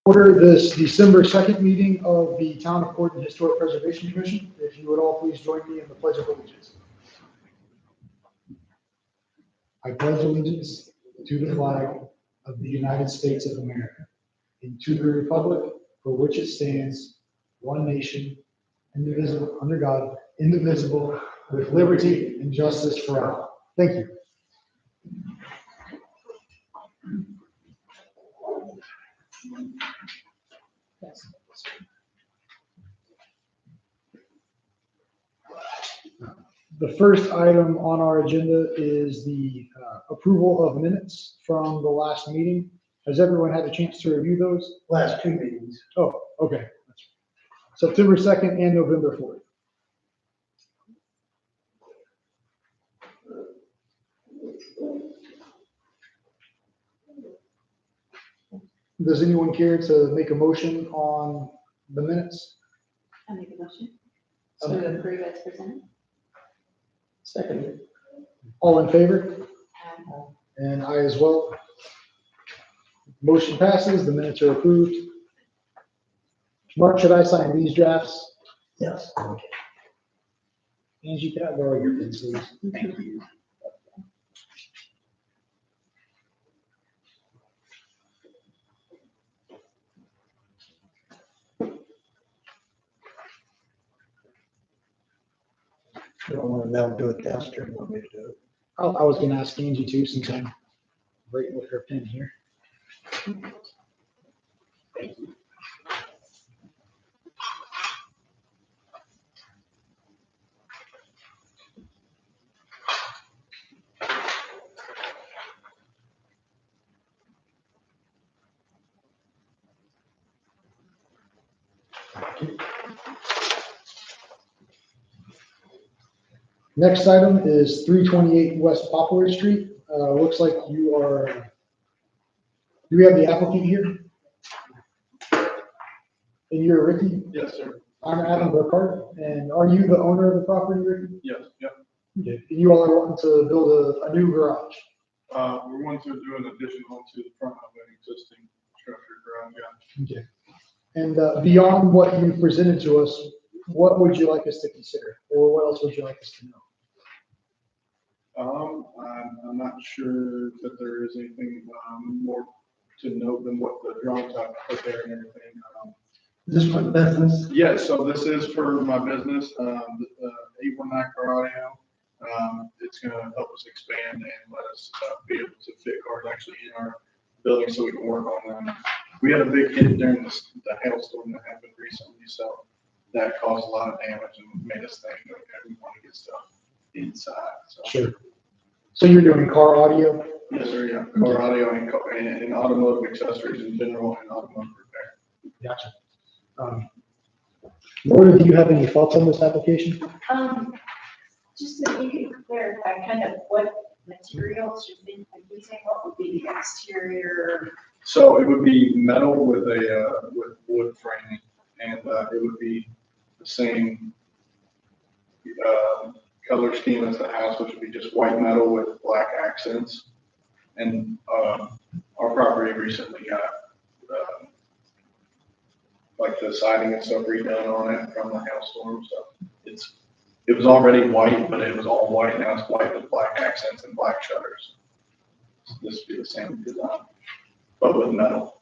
Order this December 2nd meeting of the Town of Horton Historic Preservation Commission. If you would all please join me in the Pledge of Allegiance. I pledge allegiance to the flag of the United States of America and to the republic for which it stands, one nation, indivisible, under God, indivisible, with liberty and justice for all. Thank you. The first item on our agenda is the approval of minutes from the last meeting. Has everyone had a chance to review those? Last two meetings. Oh, okay. September 2nd and November 4th. Does anyone care to make a motion on the minutes? I make a motion to approve as presented. Second. All in favor? And I as well. Motion passes, the minutes are approved. Mark, should I sign these drafts? Yes. Angie, can I borrow your pen, please? Thank you. You don't want to now do it faster. You want me to do it? I was gonna ask Angie too, since I'm right with her pen here. Next item is 328 West Poplar Street. Looks like you are, do we have the applicant here? And you're Ricky? Yes, sir. I'm Adam Burkhardt, and are you the owner of the property, Ricky? Yes, yep. Yeah. You all are wanting to build a new garage? We want to do an addition onto the front of an existing structure ground, yeah. Okay. And beyond what you presented to us, what would you like us to consider, or what else would you like us to know? I'm not sure that there is anything, more to note than what the drawings I've put there and everything. Is this for the business? Yeah, so this is for my business, 819 Car Audio. It's gonna help us expand and let us be able to fit cars actually in our building so we can work on them. We had a big hit during the hailstorm that happened recently, so that caused a lot of damage and made us think, okay, we want to get stuff inside, so. Sure. So you're doing car audio? Yes, sir, yeah, car audio and automotive accessories in general and automotive repair. Gotcha. Laura, do you have any thoughts on this application? Just so you can clarify kind of what materials you've been using, what would be the exterior? So it would be metal with with wood framing, and it would be the same color scheme as the house, which would be just white metal with black accents. And our property recently got like the siding and stuff redone on it from the hailstorm, so it was already white, but it was all white. Now it's white with black accents and black shutters. So this would be the same design, but with metal.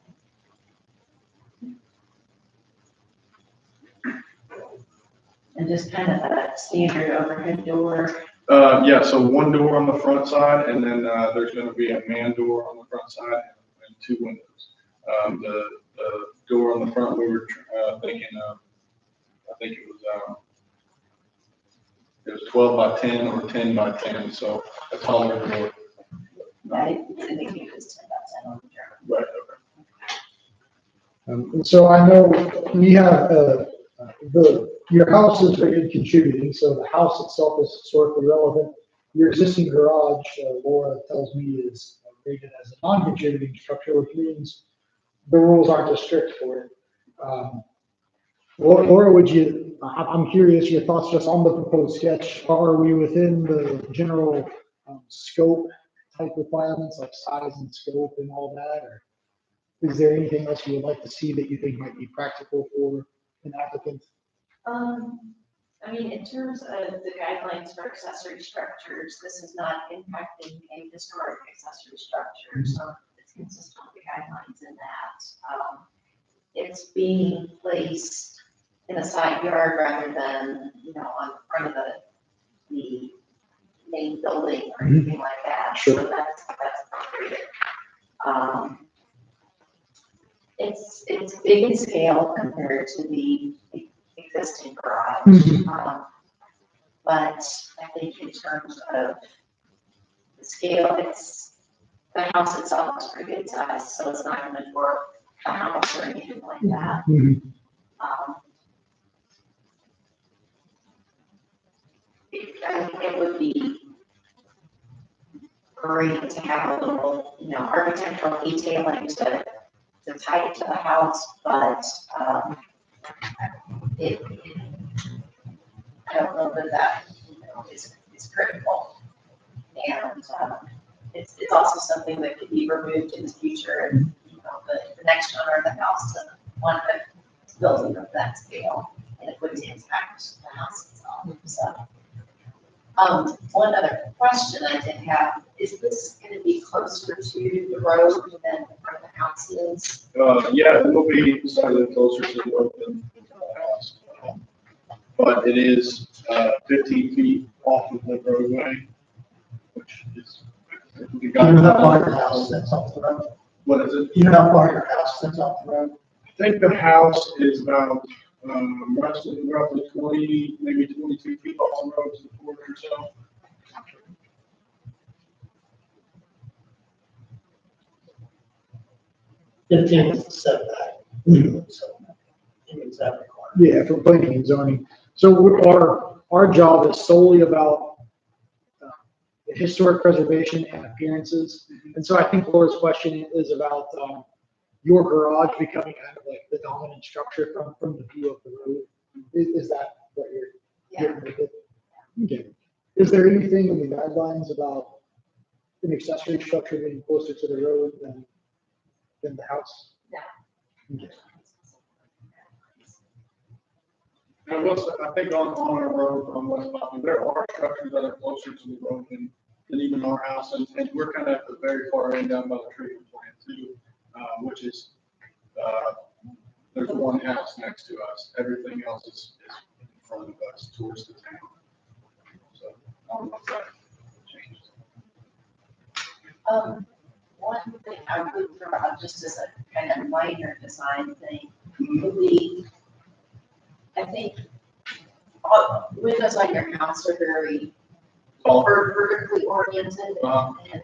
And just kind of a standard overhead door. Yeah, so one door on the front side, and then there's gonna be a man door on the front side and two windows. The door on the front, we were thinking of, I think it was 12 by 10 or 10 by 10, so a taller door. I think it was 10 by 10 on the door. Right, okay. And so I know we have your house is very contributing, so the house itself is historically relevant. Your existing garage, Laura tells me, is rated as a non-contributing structure, which means the rules aren't as strict for it. Laura, I'm curious your thoughts just on the proposed sketch. Are we within the general scope type requirements, like size and scope and all that, or is there anything else you would like to see that you think might be practical for an applicant? I mean, in terms of the guidelines for accessory structures, this is not impacting a historic accessory structure, so it's consistent with the guidelines in that. It's being placed in a side yard rather than, on front of the main building or anything like that. Sure. So that's appropriate. It's big in scale compared to the existing garage. But I think in terms of the scale, the house itself is pretty good size, so it's not gonna dwarf a house or anything like that. I think it would be great to have a little, architectural detailing to tie it to the house, but, I don't know that is critical. And, it's also something that could be removed in the future, and, the next owner of the house doesn't want a building of that scale, and it wouldn't impact the house itself, so. One other question I did have, is this gonna be closer to the road than where the house is? Yeah, it'll be slightly closer to the road than the house. But it is 15 feet off of the roadway, which is. You know how far your house sits off the road? What is it? You know how far your house sits off the road? I think the house is about roughly 20, maybe 22 feet off the road to the corner or so. Fifteen is setback. So, it's that required. Yeah, for planning and zoning. So our job is solely about the historic preservation and appearances. And so I think Laura's question is about your garage becoming kind of like the dominant structure from the view of the road. Is that what you're Yeah. getting with it? Okay. Is there anything in the guidelines about an accessory structure being closer to the road than the house? No. Okay. And I think on our road on West Boston, there are structures that are closer to the road than even our house. And we're kind of at the very far end down by the treatment plant too, which is, there's one house next to us. Everything else is in front of us towards the town. So, I don't know if that changed. One thing I would throw out just as a kind of minor design thing would be, I think, windows on your house are very vertically oriented, and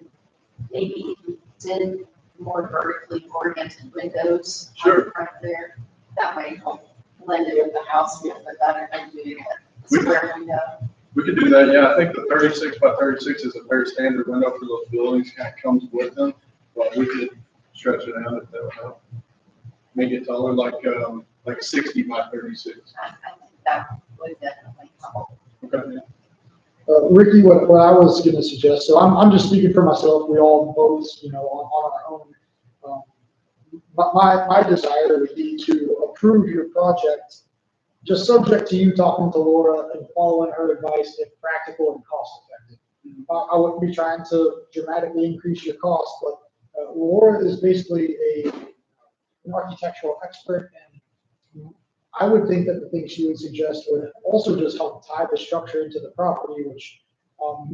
maybe if you did more vertically oriented windows on Sure. the front there, that might help blend it with the house a little bit better than doing a square window. We could do that, yeah. I think the 36 by 36 is a very standard window for those buildings, kind of comes with them, but we could stretch it out if that would help. Make it taller, like 60 by 36. I think that would definitely help. Okay. Ricky, what I was gonna suggest, so I'm just speaking for myself, we all vote, on our own. My desire would be to approve your project, just subject to you talking to Laura and following her advice if practical and cost effective. I wouldn't be trying to dramatically increase your cost, but Laura is basically an architectural expert, and I would think that the things she would suggest would also just help tie the structure into the property, which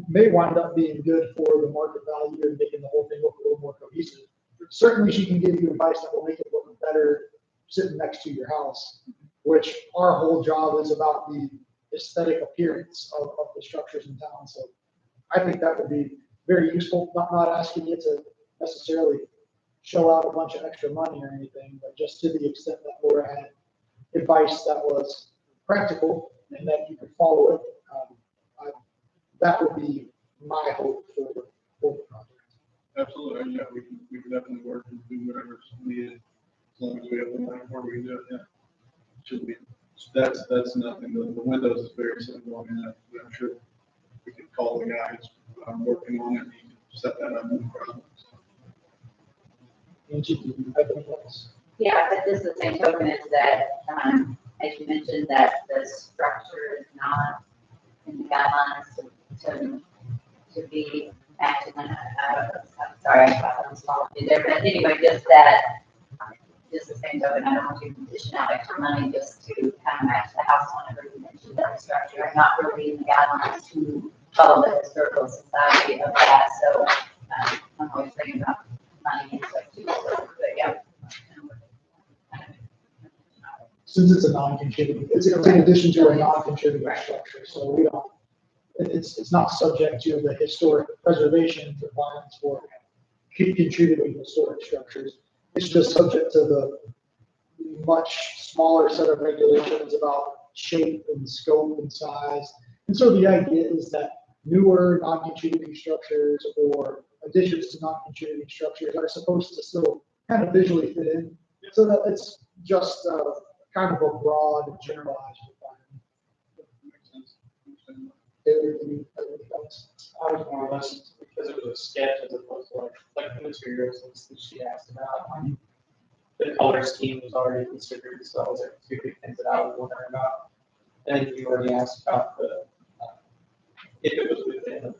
may wind up being good for the market value and making the whole thing look a little more cohesive. Certainly, she can give you advice that will make it look better sitting next to your house, which our whole job is about the aesthetic appearance of the structures in town. So I think that would be very useful, not asking you to necessarily shell out a bunch of extra money or anything, but just to the extent that Laura had advice that was practical and that you could follow it. That would be my hope for the project. Absolutely, yeah, we can definitely work and do whatever's needed, as long as we have the money where we can do it, yeah. Should be, that's nothing, the windows is very simple, I mean, I'm sure we could call the guy who's I'm working on it, and you can set that up, no problem. Angie, do you have anything else? Yeah, but this is the same token is that, as you mentioned, that the structure is not in the guidelines to be acted on. I'm sorry, I thought I was following you there, but anyway, just that, just the same token, I don't want you to dish out extra money just to kind of match the house whenever you mentioned that structure, and not really in the guidelines to follow the historical society of that, so, I'm always thinking about money and stuff too, so, but yeah. Since it's a non-contributing, it's in addition to a non-contributing structure, so we don't, it's not subject to the historic preservation requirements for contributing historic structures. It's just subject to the much smaller set of regulations about shape and scope and size. And so the idea is that newer non-contributing structures or additions to non-contributing structures are supposed to still kind of visually fit in, so that it's just kind of a broad, generalized requirement. Makes sense. Everything else. I was more or less, because it was a sketch as opposed to like the materials that she asked about. The color scheme was already considered, so that was like two big things that I was wondering about. And you already asked about the, if it was within the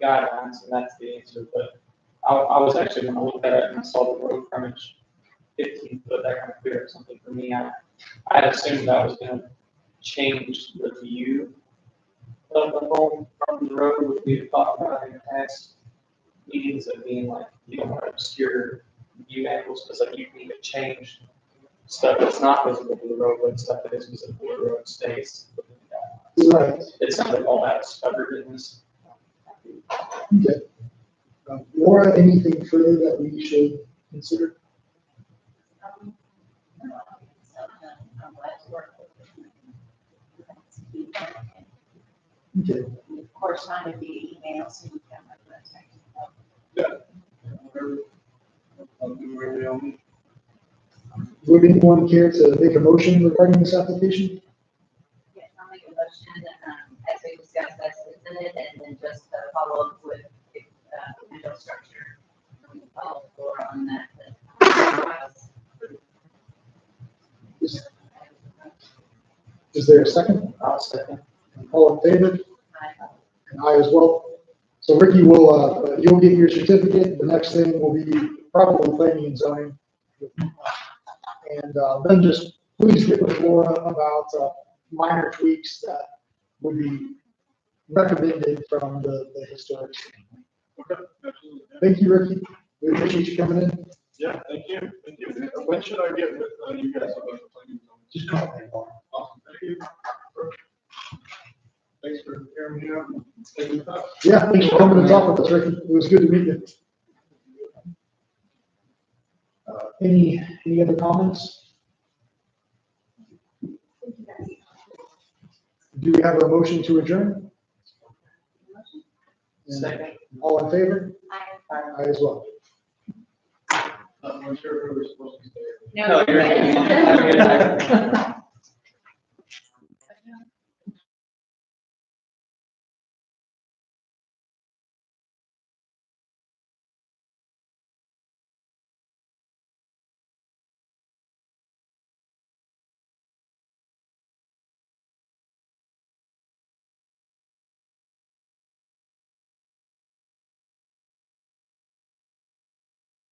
guidelines, and that's the answer, but I was actually, when I looked at it and I saw the road frontage 15 foot, that kind of cleared up something for me. I had assumed that was gonna change the view of the home from the road, which we had talked about in the past meetings of being like, you don't want to obscure view angles, because like you need to change stuff that's not visible to the road, but stuff that is visible to the road stays. Right. It sounds like all that's covered in this. Okay. Laura, anything further that we should consider? I'm glad to work with them. Okay. Of course, mine would be email, so you can have that. Whatever. I'll do whatever y'all need. Would anyone care to make a motion regarding this application? Yes, I'll make a motion, as we discussed, that's presented, and then just follow up with the potential structure. Follow for on that. Is there a second? I'll second. All in favor? And I as well. So Ricky will, you'll get your certificate. The next thing will be probably planning and zoning. And then just please get with Laura about minor tweaks that would be recommended from the historic. Okay, absolutely. Thank you, Ricky. We appreciate you coming in. Yeah, thank you. Thank you. When should I get with you guys about the planning? Just call me. Awesome, thank you. Thanks for hearing me out. Thank you. Yeah, thanks for coming to talk with us, Ricky. It was good to meet you. Any other comments? Do we have a motion to adjourn? Second. All in favor? I as well. I'm not sure who we're supposed to say. No, No, you're right.